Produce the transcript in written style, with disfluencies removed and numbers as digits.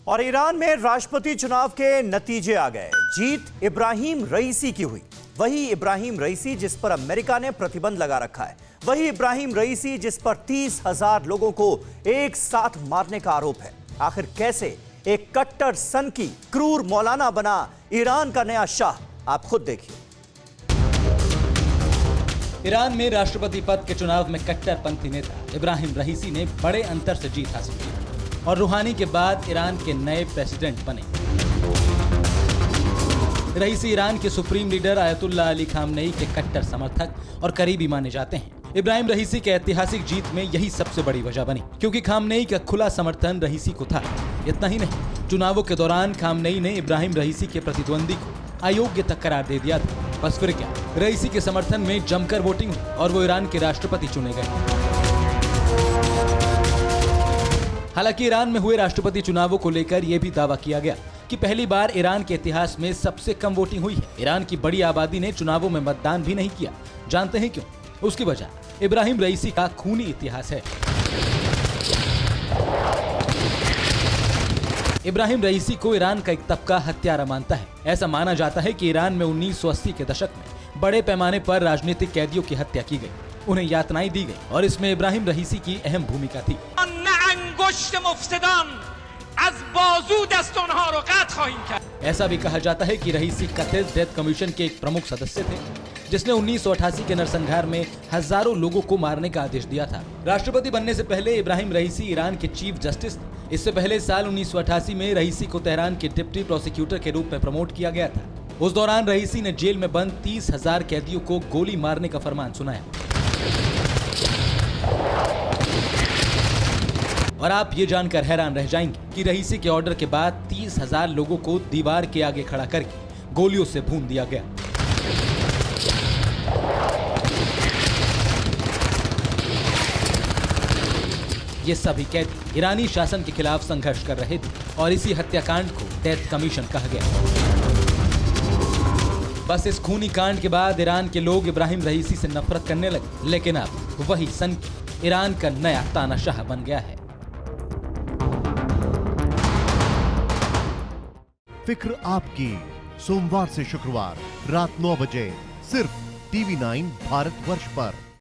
और ईरान में राष्ट्रपति चुनाव के नतीजे आ गए। जीत इब्राहिम रईसी की हुई। वही इब्राहिम रईसी जिस पर अमेरिका ने प्रतिबंध लगा रखा है, वही इब्राहिम रईसी जिस पर 30,000 लोगों को एक साथ मारने का आरोप है। आखिर कैसे एक कट्टर सन की क्रूर मौलाना बना ईरान का नया शाह, आप खुद देखिए। ईरान में राष्ट्रपति पद के चुनाव में कट्टरपंथी नेता इब्राहिम रईसी ने बड़े अंतर से जीत हासिल की और रूहानी के बाद ईरान के नए प्रेसिडेंट बने। रईसी ईरान के supreme leader Ayatollah Ali Khamenei के कट्टर समर्थक और करीबी माने जाते हैं। इब्राहिम रईसी के ऐतिहासिक जीत में यही सबसे बड़ी वजह बनी, क्योंकि खामनेई का खुला समर्थन रईसी को था। इतना ही नहीं, चुनावों के दौरान खामनेई ने इब्राहिम रईसी के प्रतिद्वंदी को अयोग्य तक करार दे दिया था। बस फिर क्या, रईसी के समर्थन में जमकर वोटिंग हुई और वो ईरान के राष्ट्रपति चुने गए। हालांकि ईरान में हुए राष्ट्रपति चुनावों को लेकर यह भी दावा किया गया कि पहली बार ईरान के इतिहास में सबसे कम वोटिंग हुई है। ईरान की बड़ी आबादी ने चुनावों में मतदान भी नहीं किया। जानते हैं क्यों? उसकी वजह इब्राहिम रईसी का खूनी इतिहास है। इब्राहिम रईसी को ईरान का एक तबका हत्यारा मानता है। ऐसा माना जाता है कि ईरान में 1980 के दशक में बड़े पैमाने पर राजनीतिक कैदियों की हत्या की गई, उन्हें यातनाएं दी गई और इसमें इब्राहिम रईसी की अहम भूमिका थी। ऐसा भी कहा जाता है कि रईसी कथित डेथ कमीशन के एक प्रमुख सदस्य थे, जिसने 1988 के नरसंहार में हजारों लोगों को मारने का आदेश दिया था। राष्ट्रपति बनने से पहले इब्राहिम रईसी ईरान के चीफ जस्टिस थे। इससे पहले साल 1988 में रईसी को तेहरान के डिप्टी प्रोसिक्यूटर के रूप में प्रमोट किया गया था। उस दौरान रईसी ने जेल में बंद 30,000 कैदियों को गोली मारने का फरमान सुनाया। और आप ये जानकर हैरान रह जाएंगे कि रईसी के ऑर्डर के बाद 30,000 लोगों को दीवार के आगे खड़ा करके गोलियों से भून दिया गया। ये सभी कैदी ईरानी शासन के खिलाफ संघर्ष कर रहे थे और इसी हत्याकांड को डेथ कमीशन कहा गया। बस इस खूनी कांड के बाद ईरान के लोग इब्राहिम रईसी से नफरत करने लगे, लेकिन अब वही सन ईरान का नया तानाशाह बन गया है। फिक्र आपकी, सोमवार से शुक्रवार रात 9 बजे सिर्फ TV9 भारतवर्ष पर।